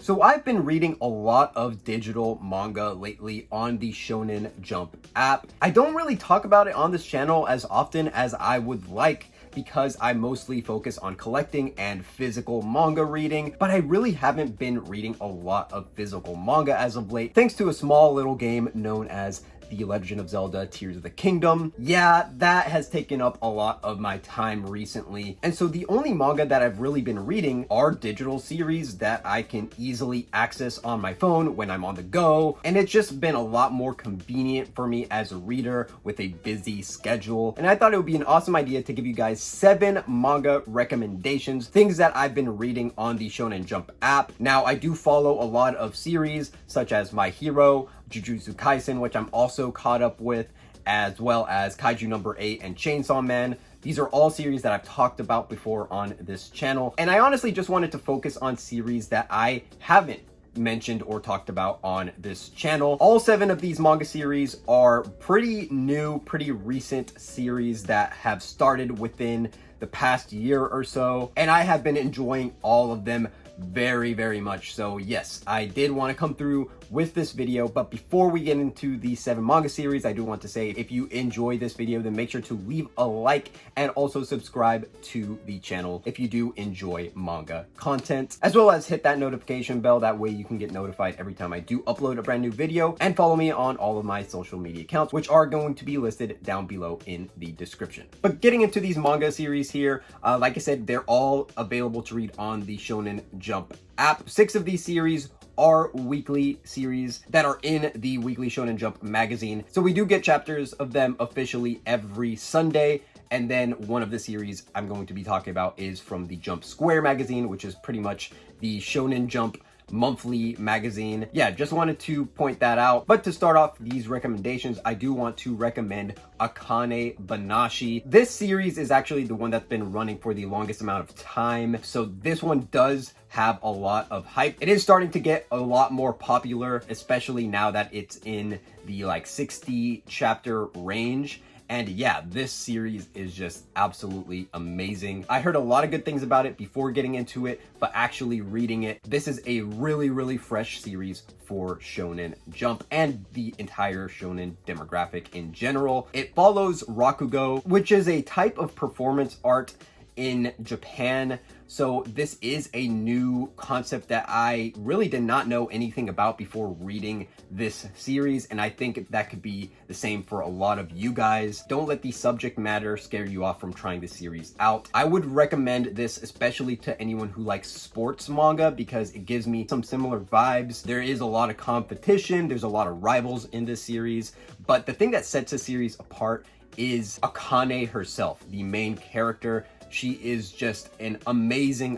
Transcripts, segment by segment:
So I've been reading a lot of digital manga lately on the Shonen Jump app. I don't really talk about it on this channel as often as I would like, because I mostly focus on collecting and physical manga reading, but I really haven't been reading a lot of physical manga as of late, thanks to a small little game known as The Legend of Zelda Tears of the Kingdom. Yeah, that has taken up a lot of my time recently, and so the only manga that I've really been reading are digital series that I can easily access on my phone when I'm on the go, and it's just been a lot more convenient for me as a reader with a busy schedule. And I thought it would be an awesome idea to give you guys 7 manga recommendations, things that I've been reading on the Shonen Jump app. Now, I do follow a lot of series such as My Hero, Jujutsu Kaisen, which I'm also caught up with, as well as Kaiju Number 8 and Chainsaw Man. These are all series that I've talked about before on this channel, and I honestly just wanted to focus on series that I haven't mentioned or talked about on this channel. All 7 of these manga series are pretty new, pretty recent series that have started within the past year or so, and I have been enjoying all of them very much. So yes, I did want to come through with this video, but before we get into the 7 manga series, I do want to say if you enjoy this video, then make sure to leave a like and also subscribe to the channel if you do enjoy manga content, as well as hit that notification bell. That way you can get notified every time I do upload a brand new video, and follow me on all of my social media accounts, which are going to be listed down below in the description. But getting into these manga series here, like I said, they're all available to read on the Shonen Jump app. 6 of these series are weekly series that are in the Weekly Shonen Jump magazine. So we do get chapters of them officially every Sunday. And then one of the series I'm going to be talking about is from the Jump Square magazine, which is pretty much the Shonen Jump monthly magazine. Yeah, just wanted to point that out. But to start off these recommendations, I do want to recommend Akane Banashi. This series is actually the one that's been running for the longest amount of time, so this one does have a lot of hype. It is starting to get a lot more popular, especially now that it's in the like 60 chapter range. And yeah, this series is just absolutely amazing. I heard a lot of good things about it before getting into it, but actually reading it, this is a really fresh series for Shonen Jump and the entire shonen demographic in general. It follows Rakugo, which is a type of performance art in Japan. So this is a new concept that I really did not know anything about before reading this series, and I think that could be the same for a lot of you guys. Don't let the subject matter scare you off from trying the series out. I would recommend this especially to anyone who likes sports manga, because it gives me some similar vibes. There is a lot of competition, there's a lot of rivals in this series, but the thing that sets the series apart is Akane herself, the main character. She is just an amazing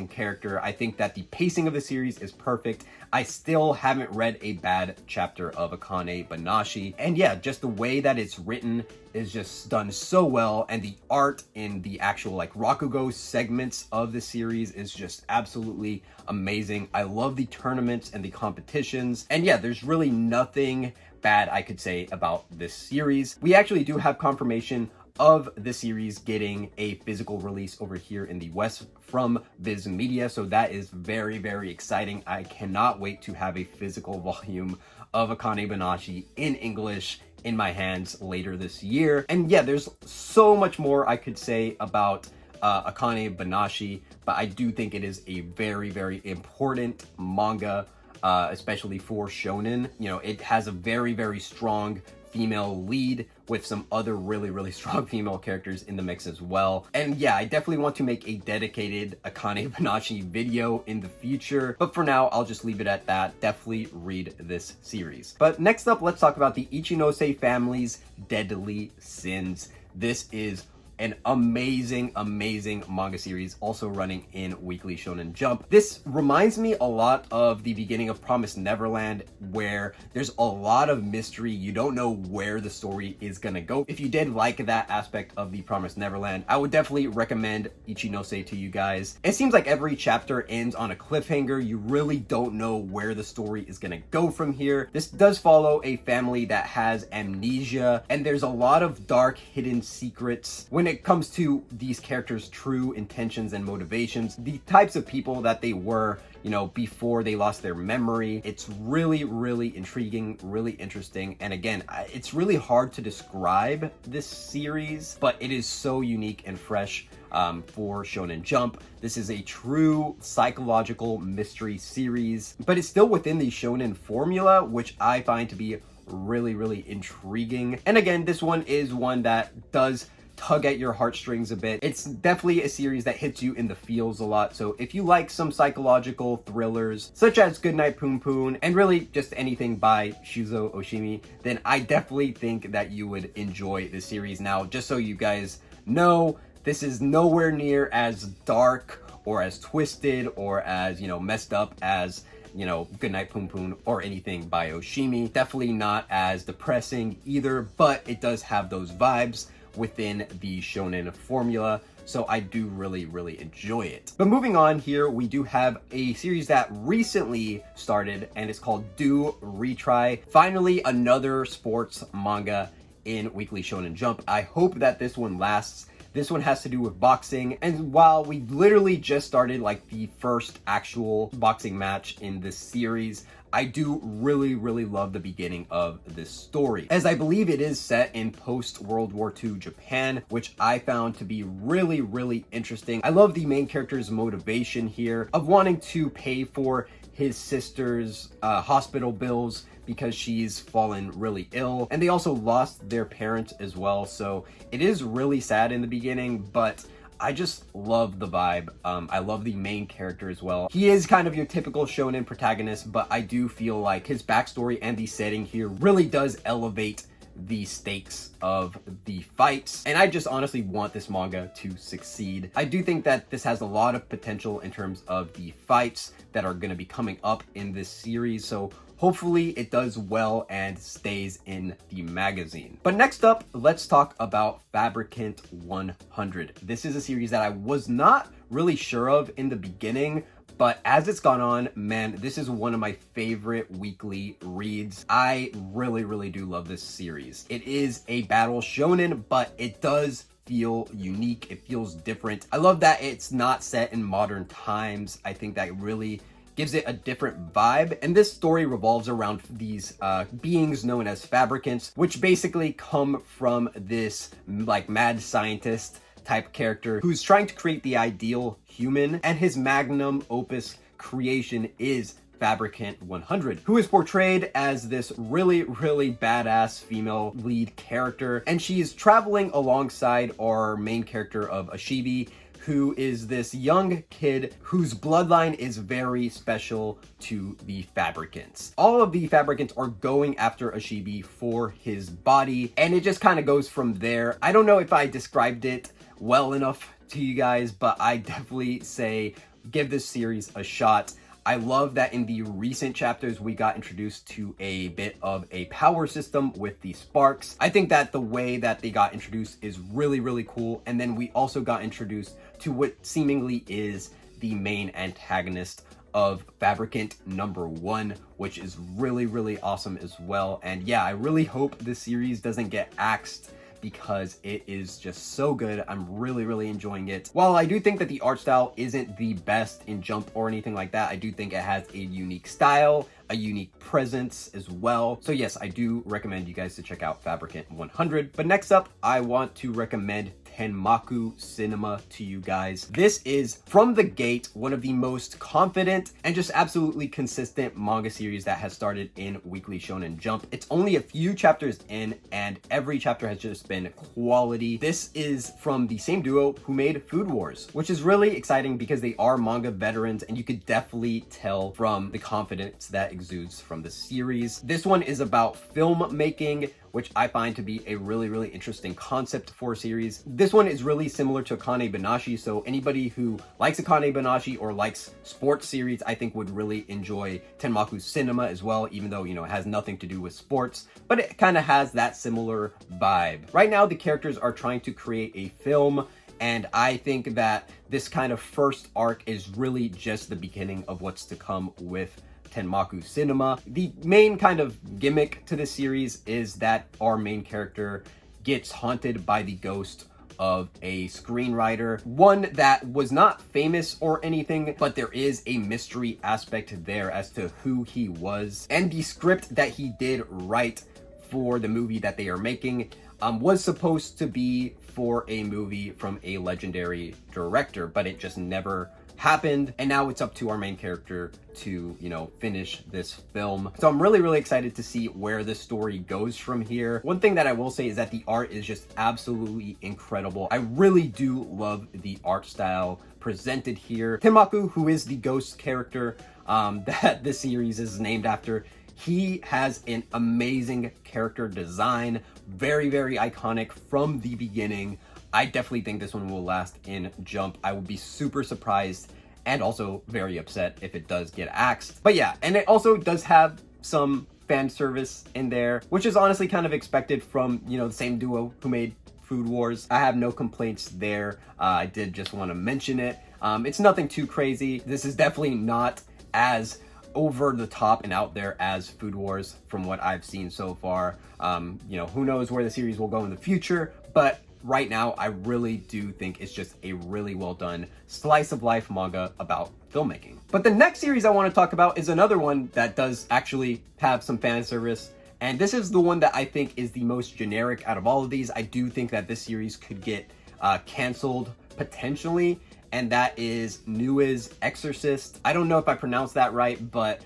character. I think that the pacing of the series is perfect. I still haven't read a bad chapter of Akane Banashi. And yeah, just the way that it's written is just done so well. And the art in the actual like Rakugo segments of the series is just absolutely amazing. I love the tournaments and the competitions. And yeah, there's really nothing bad I could say about this series. We actually do have confirmation of the series getting a physical release over here in the West from Viz Media, so that is very exciting. I cannot wait to have a physical volume of Akane Banashi in English in my hands later this year. And yeah, there's so much more I could say about Akane Banashi, but I do think it is a very important manga, especially for shonen. You know, it has a very strong female lead with some other really strong female characters in the mix as well. And yeah, I definitely want to make a dedicated Akane Banashi video in the future, but for now I'll just leave it at that. Definitely read this series. But next up, let's talk about the Ichinose family's Deadly Sins. This is an amazing manga series also running in Weekly Shonen Jump. This reminds me a lot of the beginning of Promised Neverland, where there's a lot of mystery. You don't know where the story is gonna go. If you did like that aspect of the Promised Neverland, I would definitely recommend Ichinose to you guys. It seems like every chapter ends on a cliffhanger. You really don't know where the story is gonna go from here. This does follow a family that has amnesia, and there's a lot of dark hidden secrets. When when it comes to these characters' true intentions and motivations, the types of people that they were, you know, before they lost their memory. It's really, really intriguing, really interesting. And again, it's really hard to describe this series, but it is so unique and fresh for Shonen Jump. This is a true psychological mystery series, but it's still within the shonen formula, which I find to be really, really intriguing. And again, this one is one that does tug at your heartstrings a bit. It's definitely a series that hits you in the feels a lot. So if you like some psychological thrillers such as Goodnight Poon Poon and really just anything by Shuzo Oshimi, then I definitely think that you would enjoy the series. Now, just so you guys know, this is nowhere near as dark or as twisted or as, you know, messed up as, you know, Goodnight Poon Poon or anything by Oshimi. Definitely not as depressing either, but it does have those vibes within the shonen formula, so I do really, really enjoy it. But moving on here, we do have a series that recently started, and it's called Do Retry. Finally, another sports manga in Weekly Shonen Jump. I hope that this one lasts. This one has to do with boxing, and while we literally just started like the first actual boxing match in this series, I do really, really love the beginning of this story, as I believe it is set in post-World War II Japan, which I found to be really, really interesting. I love the main character's motivation here of wanting to pay for his sister's hospital bills because she's fallen really ill, and they also lost their parents as well, so it is really sad in the beginning, but I just love the vibe. I love the main character as well. He is kind of your typical shonen protagonist, but I do feel like his backstory and the setting here really does elevate the stakes of the fights, and I just honestly want this manga to succeed. I do think that this has a lot of potential in terms of the fights that are going to be coming up in this series, so hopefully it does well and stays in the magazine. But next up, let's talk about Fabricant 100. This is a series that I was not really sure of in the beginning, but as it's gone on, man, this is one of my favorite weekly reads. I really, really do love this series. It is a battle shonen, but it does feel unique. It feels different. I love that it's not set in modern times. I think that really gives it a different vibe. And this story revolves around these beings known as Fabricants, which basically come from this like mad scientist type character who's trying to create the ideal human, and his magnum opus creation is Fabricant 100, who is portrayed as this really, really badass female lead character, and she's traveling alongside our main character of Ashibi, who is this young kid whose bloodline is very special to the Fabricants. All of the Fabricants are going after Ashibi for his body, and it just kind of goes from there. I don't know if I described it well enough to you guys, but I definitely say give this series a shot. I love that in the recent chapters we got introduced to a bit of a power system with the sparks. I think that the way that they got introduced is really, really cool. And then we also got introduced to what seemingly is the main antagonist of Fabricant number 1, which is really, really awesome as well. And yeah, I really hope this series doesn't get axed, because it is just so good. I'm really, really enjoying it. While I do think that the art style isn't the best in Jump or anything like that, I do think it has a unique style, a unique presence as well. So yes, I do recommend you guys to check out Fabricant 100. But next up, I want to recommend Tenmaku Cinema to you guys. This is from the gate one of the most confident and just absolutely consistent manga series that has started in Weekly Shonen Jump. It's only a few chapters in, and every chapter has just been quality. This is from the same duo who made Food Wars, which is really exciting because they are manga veterans, and you could definitely tell from the confidence that exudes from the series. This one is about filmmaking, which I find to be a really, really interesting concept for a series. This one is really similar to Akane Banashi, so anybody who likes Akane Banashi or likes sports series, I think would really enjoy Tenmaku Cinema as well, even though, you know, it has nothing to do with sports, but it kind of has that similar vibe. Right now, the characters are trying to create a film, and I think that this kind of first arc is really just the beginning of what's to come with Tenmaku Cinema. The main kind of gimmick to this series is that our main character gets haunted by the ghost of a screenwriter, one that was not famous or anything, but there is a mystery aspect there as to who he was. And the script that he did write for the movie that they are making was supposed to be for a movie from a legendary director, but it just never happened. And now it's up to our main character to, you know, finish this film. So I'm really excited to see where this story goes from here. One thing that I will say is that the art is just absolutely incredible. I really do love the art style presented here. Tenmaku, who is the ghost character that this series is named after, he has an amazing character design, very iconic from the beginning. I definitely think this one will last in Jump. I would be super surprised and also very upset if it does get axed. But yeah, and it also does have some fan service in there, which is honestly kind of expected from, you know, the same duo who made Food Wars. I have no complaints there. I did just want to mention it. It's nothing too crazy. This is definitely not as over the top and out there as Food Wars from what I've seen so far. You know, who knows where the series will go in the future, but right now I really do think it's just a really well done slice of life manga about filmmaking. But the next series I want to talk about is another one that does actually have some fan service, and this is the one that I think is the most generic out of all of these. I do think that this series could get canceled potentially, and that is Nua's Exorcist. I don't know if I pronounced that right, but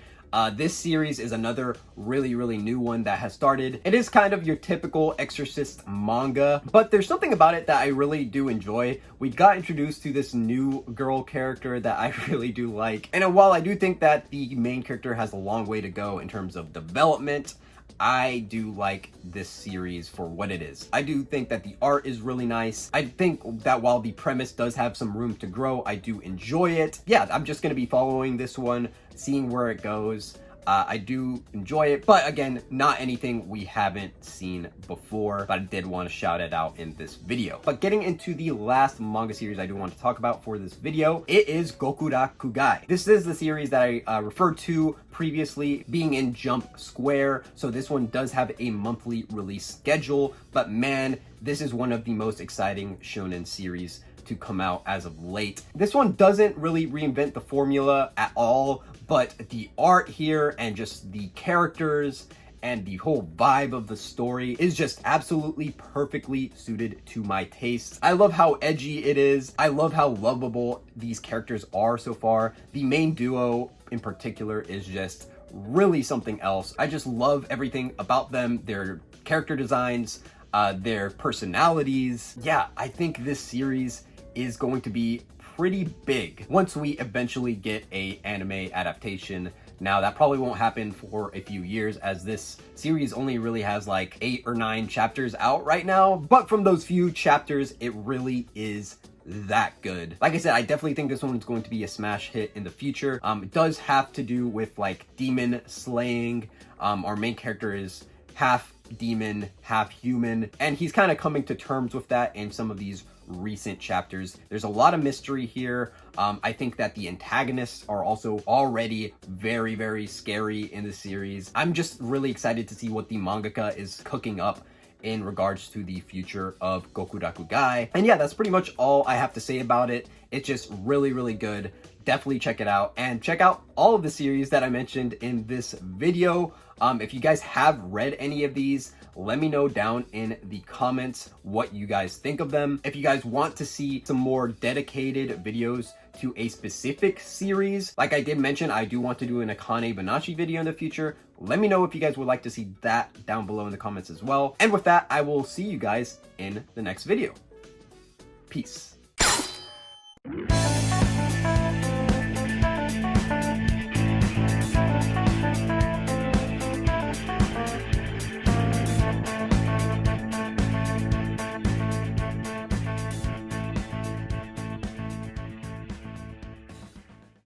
this series is another really new one that has started. It is kind of your typical Exorcist manga, but there's something about it that I really do enjoy. We got introduced to this new girl character that I really do like. And while I do think that the main character has a long way to go in terms of development, I do like this series for what it is. I do think that the art is really nice. I think that while the premise does have some room to grow, I do enjoy it. Yeah, I'm just going to be following this one, seeing where it goes. I do enjoy it, but again, not anything we haven't seen before, but I did want to shout it out in this video. But getting into the last manga series I do want to talk about for this video, it is Gokurakugai. This is the series that I referred to previously being in Jump Square, so this one does have a monthly release schedule, but man, this is one of the most exciting shonen series to come out as of late. This one doesn't really reinvent the formula at all, but the art here and just the characters and the whole vibe of the story is just absolutely perfectly suited to my taste. I love how edgy it is. I love how lovable these characters are so far. The main duo in particular is just really something else. I just love everything about them, their character designs, their personalities. Yeah, I think this series is going to be pretty big once we eventually get a anime adaptation. Now that probably won't happen for a few years, as this series only really has like 8 or 9 chapters out right now, but from those few chapters it really is that good. Like I said, I definitely think this one is going to be a smash hit in the future. It does have to do with like demon slaying. Our main character is half demon, half human, and he's kind of coming to terms with that in some of these recent chapters. There's a lot of mystery here. I think that the antagonists are also already very scary in the series. I'm just really excited to see what the mangaka is cooking up in regards to the future of Gokurakugai. And yeah, that's pretty much all I have to say about it. It's just really good. Definitely check it out, and check out all of the series that I mentioned in this video. If you guys have read any of these, let me know down in the comments what you guys think of them. If you guys want to see some more dedicated videos to a specific series, like I did mention, I do want to do an Akane Banashi video in the future. Let me know if you guys would like to see that down below in the comments as well. And with that, I will see you guys in the next video. Peace.